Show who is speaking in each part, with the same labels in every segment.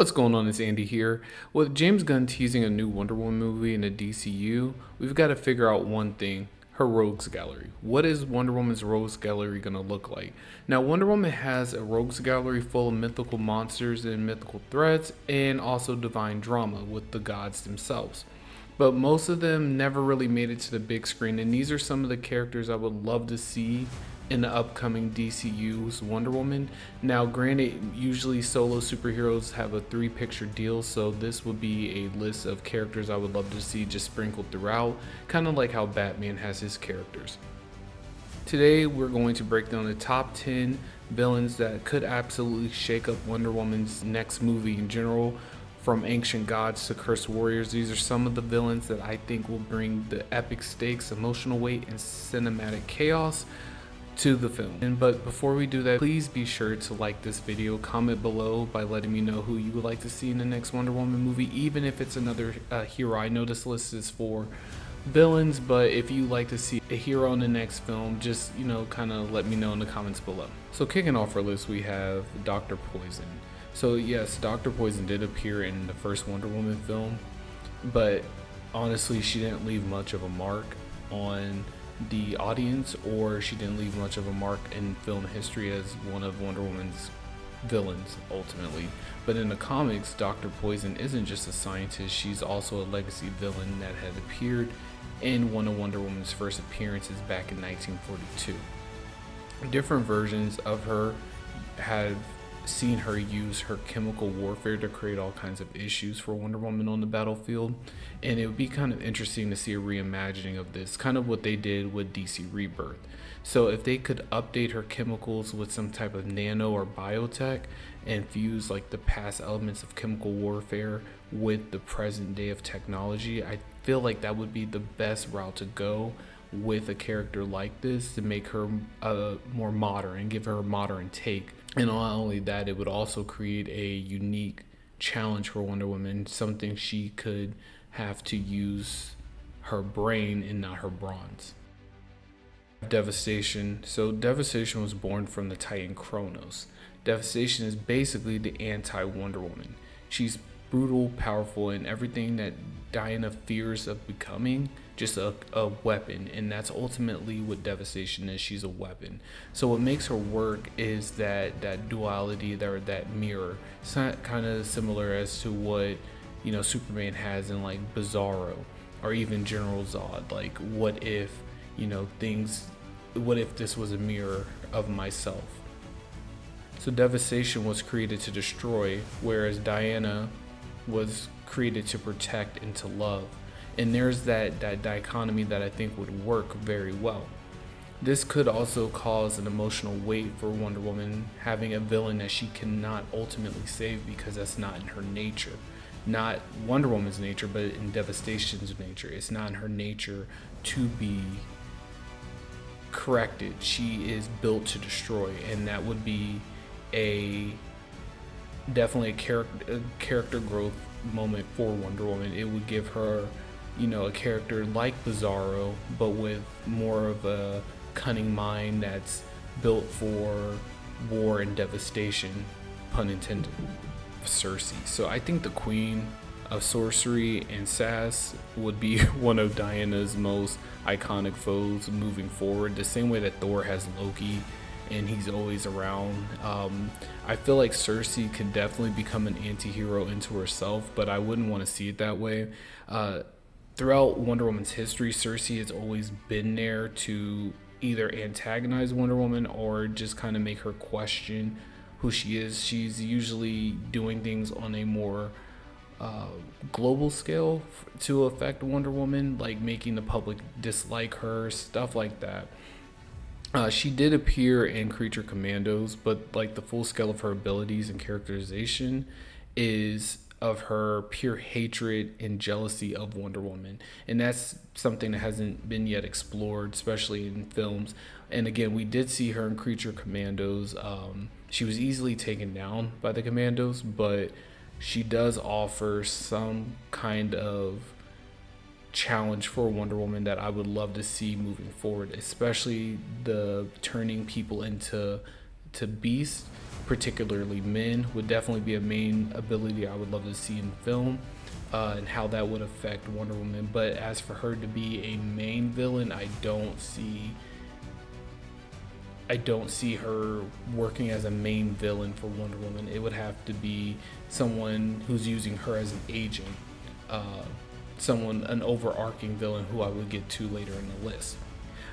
Speaker 1: What's going on? It's Andy here. With James Gunn teasing a new Wonder Woman movie in the DCU, we've got to figure out one thing: her rogues gallery. What is Wonder Woman's rogues gallery going to look like? Now, Wonder Woman has a rogues gallery full of mythical monsters and mythical threats, and also divine drama with the gods themselves. But most of them never really made it to the big screen, and these are some of the characters I would love to see in the upcoming DCU's Wonder Woman. Now, granted, usually solo superheroes have a 3 picture deal, so this would be a list of characters I would love to see just sprinkled throughout, kind of like how Batman has his characters. Today, we're going to break down the top 10 villains that could absolutely shake up Wonder Woman's next movie in general. From ancient gods to cursed warriors, these are some of the villains that I think will bring the epic stakes, emotional weight, and cinematic chaos to the film. But before we do that, please be sure to like this video, comment below by letting me know who you would like to see in the next Wonder Woman movie, even if it's another hero. I know this list is for villains, but if you like to see a hero in the next film, just kind of let me know in the comments below. So kicking off our list, we have Dr. Poison. So yes, Dr. Poison did appear in the first Wonder Woman film, but honestly, she didn't leave much of a mark on the audience, or she didn't leave much of a mark in film history as one of Wonder Woman's villains ultimately. But in the comics, Dr. Poison isn't just a scientist, she's also a legacy villain that had appeared in one of Wonder Woman's first appearances back in 1942. Different versions of her have seen her use her chemical warfare to create all kinds of issues for Wonder Woman on the battlefield, and it would be kind of interesting to see a reimagining of this, kind of what they did with DC Rebirth. So if they could update her chemicals with some type of nano or biotech and fuse like the past elements of chemical warfare with the present day of technology, I feel like that would be the best route to go with a character like this, to make her more modern and give her a modern take. And not only that, it would also create a unique challenge for Wonder Woman, something she could have to use her brain and not her bronze. Devastation. So Devastation was born from the Titan Kronos. Devastation is basically the anti-Wonder Woman. She's brutal, powerful, and everything that Diana fears of becoming, just a weapon. And that's ultimately what Devastation is. She's a weapon. So what makes her work is that duality, that mirror. It's not kind of similar as to what Superman has in like Bizarro or even General Zod. Like, what if this was a mirror of myself? So Devastation was created to destroy, whereas Diana was created to protect and to love. And there's that dichotomy that I think would work very well. This could also cause an emotional weight for Wonder Woman, having a villain that she cannot ultimately save because that's not in her nature. Not Wonder Woman's nature, but in Devastation's nature. It's not in her nature to be corrected. She is built to destroy, and that would be definitely a character growth moment for Wonder Woman. It would give her a character like Bizarro, but with more of a cunning mind that's built for war and devastation, pun intended. Cersei. So I think the queen of sorcery and sass would be one of Diana's most iconic foes moving forward, the same way that Thor has Loki and he's always around. I feel like Cersei could definitely become an anti-hero into herself, but I wouldn't want to see it that way. Throughout Wonder Woman's history, Cersei has always been there to either antagonize Wonder Woman or just kind of make her question who she is. She's usually doing things on a more global scale to affect Wonder Woman, like making the public dislike her, stuff like that. She did appear in Creature Commandos, but like the full scale of her abilities and characterization is of her pure hatred and jealousy of Wonder Woman, and that's something that hasn't been yet explored, especially in films. And again, we did see her in Creature Commandos. She was easily taken down by the Commandos, but she does offer some kind of challenge for Wonder Woman that I would love to see moving forward, especially the turning people into beasts particularly men, would definitely be a main ability I would love to see in film, and how that would affect Wonder Woman. But as for her to be a main villain, I don't see her working as a main villain for Wonder Woman. It would have to be someone who's using her as an agent, uh, an overarching villain who I would get to later in the list.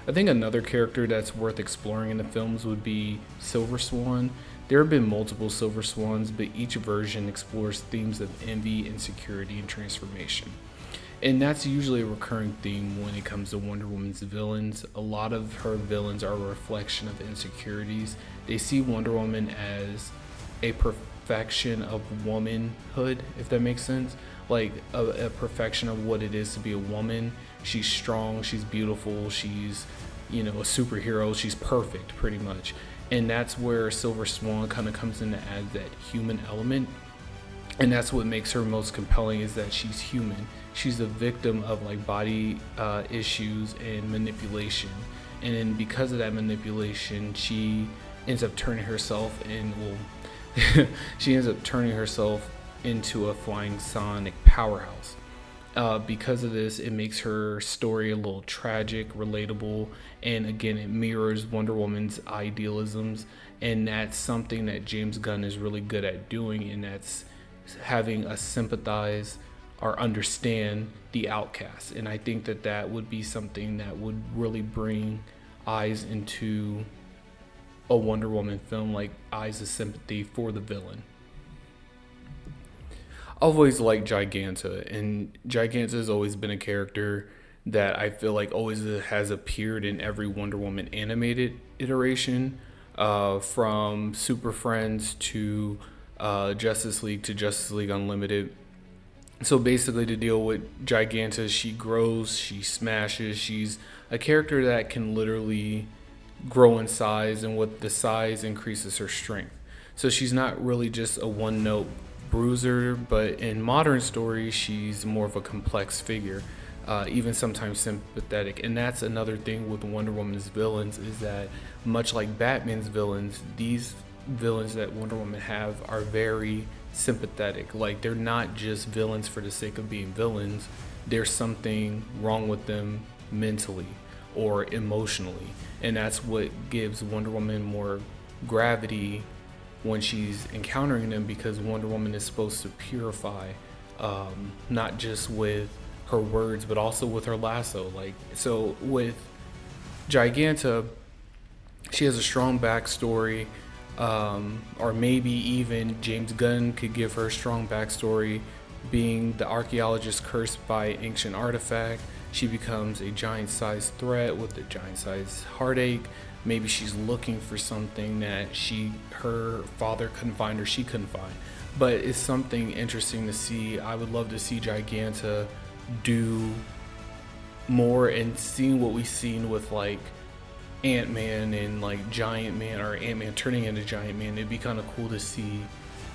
Speaker 1: I think another character that's worth exploring in the films would be Silver Swan. There have been multiple Silver Swans, but each version explores themes of envy, insecurity, and transformation. And that's usually a recurring theme when it comes to Wonder Woman's villains. A lot of her villains are a reflection of insecurities. They see Wonder Woman as a perfection of womanhood, if that makes sense. Like a perfection of what it is to be a woman. She's strong, she's beautiful, she's, a superhero, she's perfect pretty much. And that's where Silver Swan kind of comes in to add that human element. And that's what makes her most compelling, is that she's human. She's a victim of like body issues and manipulation, and then because of that manipulation, she ends up turning herself into a flying sonic powerhouse. Because of this, it makes her story a little tragic, relatable, and again, it mirrors Wonder Woman's idealisms, and that's something that James Gunn is really good at doing, and that's having us sympathize or understand the outcast. And I think that would be something that would really bring eyes into a Wonder Woman film, like eyes of sympathy for the villain. I've always liked Giganta, and Giganta has always been a character that I feel like always has appeared in every Wonder Woman animated iteration, from Super Friends to Justice League to Justice League Unlimited. So basically, to deal with Giganta, she grows, she smashes, she's a character that can literally grow in size, and with the size increases her strength. So she's not really just a one note bruiser, but in modern stories, she's more of a complex figure, even sometimes sympathetic. And that's another thing with Wonder Woman's villains, is that much like Batman's villains, these villains that Wonder Woman have are very sympathetic. Like, they're not just villains for the sake of being villains. There's something wrong with them mentally or emotionally, and that's what gives Wonder Woman more gravity when she's encountering them, because Wonder Woman is supposed to purify, not just with her words but also with her lasso. Like, so with Giganta, she has a strong backstory, or maybe even James Gunn could give her a strong backstory. Being the archaeologist cursed by an ancient artifact, she becomes a giant-sized threat with a giant-sized heartache. Maybe she's looking for something that her father couldn't find or she couldn't find. But it's something interesting to see. I would love to see Giganta do more, and seeing what we've seen with like Ant-Man and like Giant Man, or Ant-Man turning into Giant Man. It'd be kind of cool to see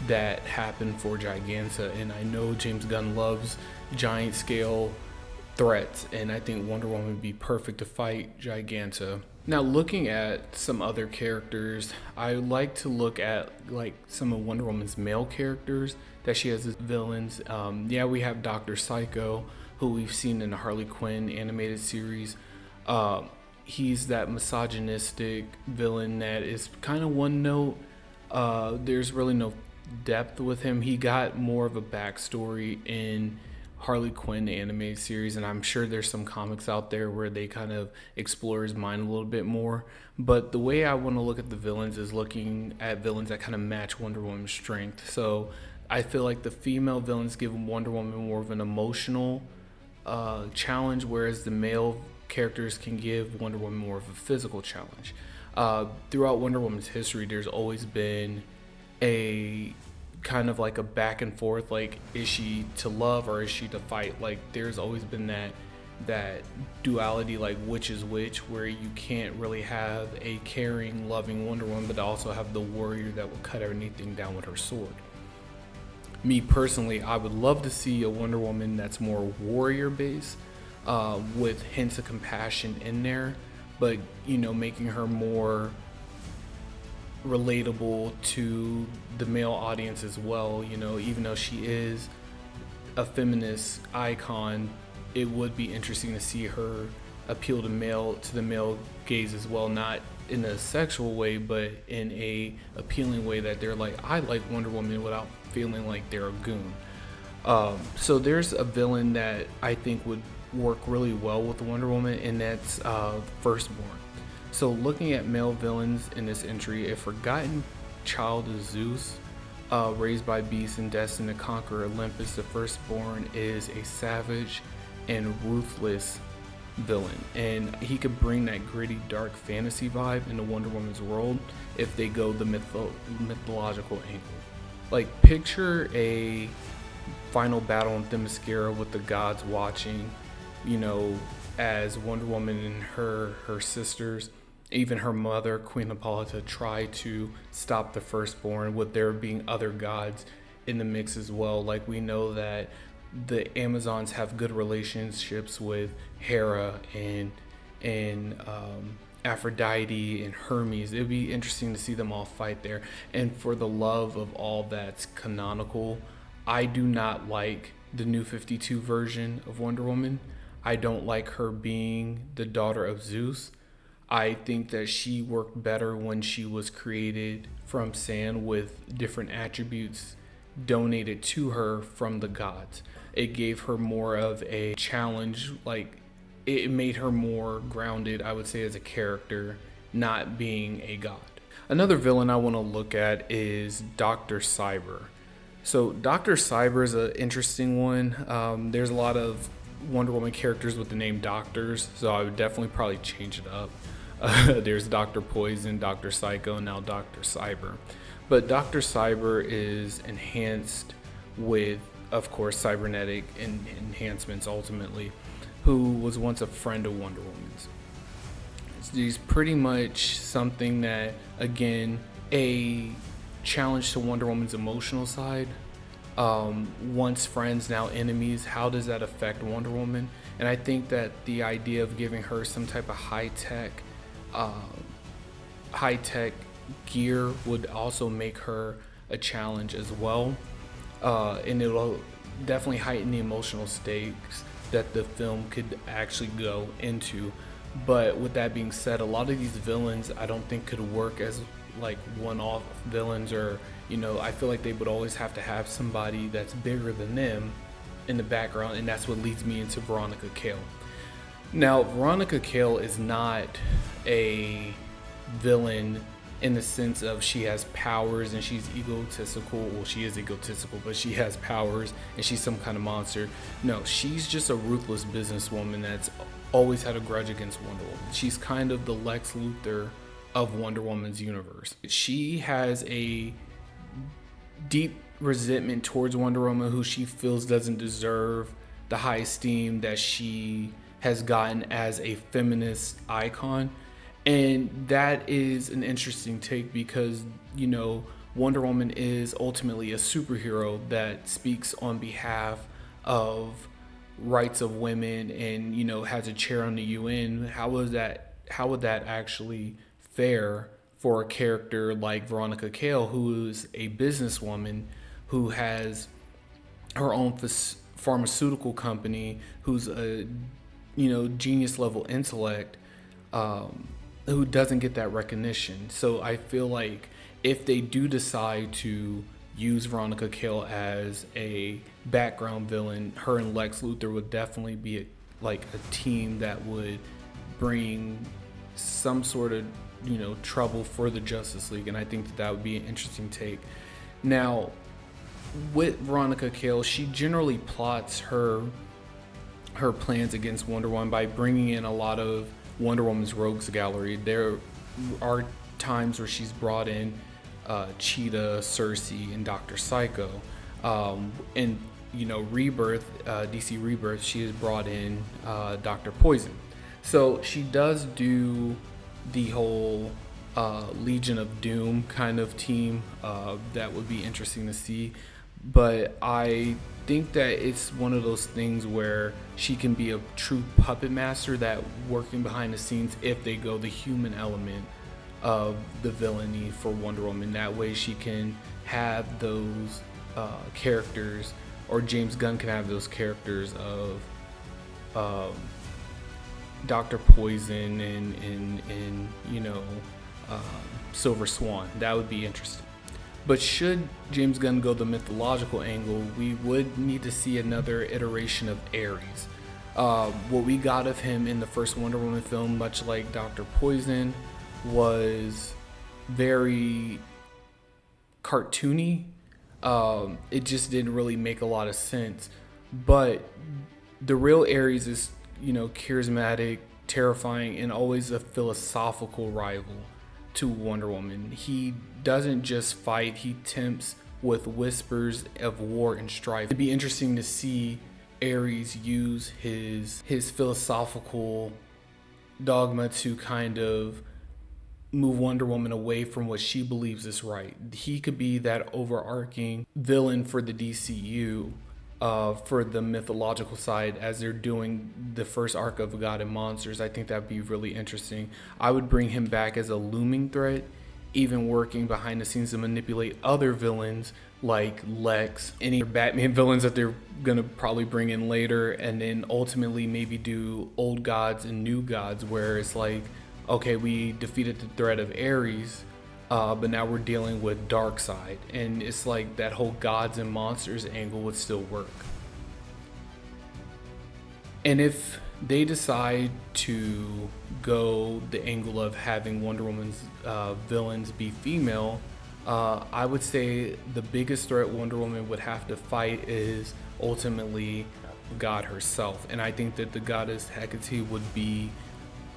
Speaker 1: that happen for Giganta. And I know James Gunn loves giant scale threats, and I think Wonder Woman would be perfect to fight Giganta. Now, looking at some other characters, I like to look at like some of Wonder Woman's male characters that she has as villains. We have Dr. Psycho, who we've seen in the Harley Quinn animated series. He's that misogynistic villain that is kind of one note. There's really no depth with him. He got more of a backstory in Harley Quinn animated series, and I'm sure there's some comics out there where they kind of explore his mind a little bit more. But the way I want to look at the villains is looking at villains that kind of match Wonder Woman's strength. So I feel like the female villains give Wonder Woman more of an emotional challenge, whereas the male characters can give Wonder Woman more of a physical challenge. Throughout Wonder Woman's history, there's always been a kind of like a back and forth, like, is she to love or is she to fight? Like, there's always been that duality, like which is which, where you can't really have a caring, loving Wonder Woman but also have the warrior that will cut anything down with her sword. Me personally, I would love to see a Wonder Woman that's more warrior based, with hints of compassion in there, but making her more relatable to the male audience as well. You know, even though she is a feminist icon, it would be interesting to see her appeal to the male gaze as well, not in a sexual way, but in a appealing way that they're like, I like Wonder Woman without feeling like they're a goon. So there's a villain that I think would work really well with Wonder Woman, and that's Firstborn. So looking at male villains in this entry, a forgotten child of Zeus, raised by beasts and destined to conquer Olympus, the Firstborn is a savage and ruthless villain, and he could bring that gritty, dark fantasy vibe into Wonder Woman's world if they go the mythological angle. Like, picture a final battle in Themyscira with the gods watching, you know, as Wonder Woman and her sisters, even her mother, Queen Hippolyta, try to stop the Firstborn, with there being other gods in the mix as well. Like, we know that the Amazons have good relationships with Hera and Aphrodite and Hermes. It'd be interesting to see them all fight there. And for the love of all that's canonical, I do not like the New 52 version of Wonder Woman. I don't like her being the daughter of Zeus. I think that she worked better when she was created from sand with different attributes donated to her from the gods. It gave her more of a challenge, like it made her more grounded, I would say, as a character, not being a god. Another villain I want to look at is Dr. Cyber. So Dr. Cyber is an interesting one. There's a lot of Wonder Woman characters with the name Doctors, so I would definitely probably change it up. There's Dr. Poison, Dr. Psycho, and now Dr. Cyber. But Dr. Cyber is enhanced with, of course, cybernetic enhancements ultimately, who was once a friend of Wonder Woman's. He's pretty much something that, again, a challenge to Wonder Woman's emotional side. Once friends, now enemies. How does that affect Wonder Woman? And I think that the idea of giving her some type of high-tech gear would also make her a challenge as well. And it'll definitely heighten the emotional stakes that the film could actually go into. But with that being said, a lot of these villains I don't think could work as like one-off villains, or, you know, I feel like they would always have to have somebody that's bigger than them in the background, and that's what leads me into Veronica Cale. Now, Veronica Cale is not a villain in the sense of she has powers and she's egotistical. Well, she is egotistical, but she has powers and she's some kind of monster. No, she's just a ruthless businesswoman that's always had a grudge against Wonder Woman. She's kind of the Lex Luthor of Wonder Woman's universe. She has a deep resentment towards Wonder Woman, who she feels doesn't deserve the high esteem that she has gotten as a feminist icon. And that is an interesting take because, you know, Wonder Woman is ultimately a superhero that speaks on behalf of rights of women and, you know, has a chair on the UN. How would that actually fare for a character like Veronica Cale, who is a businesswoman who has her own pharmaceutical company, who's a, you know, genius level intellect, who doesn't get that recognition? So I feel like if they do decide to use Veronica Cale as a background villain, her and Lex Luthor would definitely be a team that would bring some sort of, you know, trouble for the Justice League, and I think that would be an interesting take. Now, with Veronica Cale, she generally plots her plans against Wonder Woman by bringing in a lot of Wonder Woman's rogues gallery. There are times where she's brought in Cheetah, Cersei, and Dr. Psycho. And, you know, Rebirth, DC Rebirth, she has brought in Dr. Poison. So she does do the whole Legion of Doom kind of team. That would be interesting to see. But I think that it's one of those things where she can be a true puppet master, that working behind the scenes if they go the human element of the villainy for Wonder Woman. That way she can have those characters, or James Gunn can have those characters of Dr. Poison and you know, Silver Swan. That would be interesting. But should James Gunn go the mythological angle, we would need to see another iteration of Ares. What we got of him in the first Wonder Woman film, much like Dr. Poison, was very cartoony. It just didn't really make a lot of sense. But the real Ares is, you know, charismatic, terrifying, and always a philosophical rival to Wonder Woman. He doesn't just fight, he tempts with whispers of war and strife. It'd be interesting to see Ares use his philosophical dogma to kind of move Wonder Woman away from what she believes is right. He could be that overarching villain for the DCU, for the mythological side, as they're doing the first arc of God and Monsters. I think that'd be really interesting. I would bring him back as a looming threat, even working behind the scenes to manipulate other villains like Lex, any Batman villains that they're gonna probably bring in later, and then ultimately maybe do old gods and new gods, where it's like, okay, we defeated the threat of Ares, but now we're dealing with Darkseid, and it's like that whole gods and monsters angle would still work. And if they decide to go the angle of having Wonder Woman's villains be female, I would say the biggest threat Wonder Woman would have to fight is ultimately God herself. And I think that the goddess Hecate would be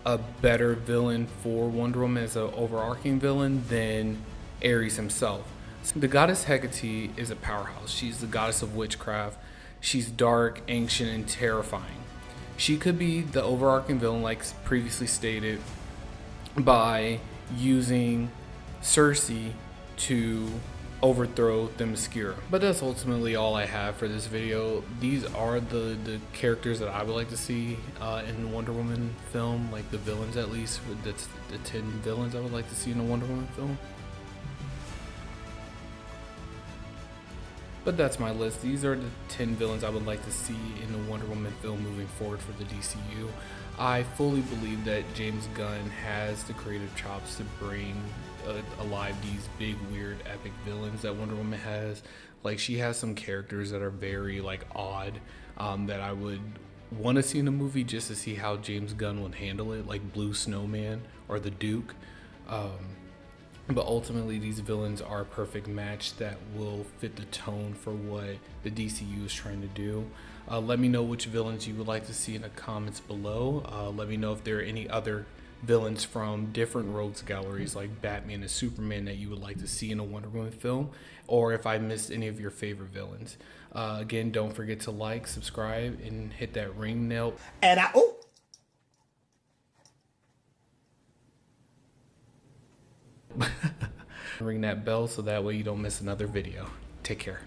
Speaker 1: a better villain for Wonder Woman as an overarching villain than Ares himself. The goddess Hecate is a powerhouse. She's the goddess of witchcraft. She's dark, ancient, and terrifying. She could be the overarching villain, like previously stated, by using Circe to overthrow Themyscira. But that's ultimately all I have for this video. These are the characters that I would like to see in the Wonder Woman film, like the villains at least. That's the 10 villains I would like to see in a Wonder Woman film. But that's my list. These are the 10 villains I would like to see in the Wonder Woman film moving forward for the DCU. I fully believe that James Gunn has the creative chops to bring alive these big, weird, epic villains that Wonder Woman has. Like, she has some characters that are very like odd, that I would want to see in a movie just to see how James Gunn would handle it, like Blue Snowman or the Duke. But ultimately, these villains are a perfect match that will fit the tone for what the DCU is trying to do. Let me know which villains you would like to see in the comments below. Let me know if there are any other villains from different rogues galleries like Batman and Superman that you would like to see in a Wonder Woman film, or if I missed any of your favorite villains. Again, don't forget to like, subscribe, and hit that ring nail.
Speaker 2: And
Speaker 1: Ring that bell so that way you don't miss another video. Take care.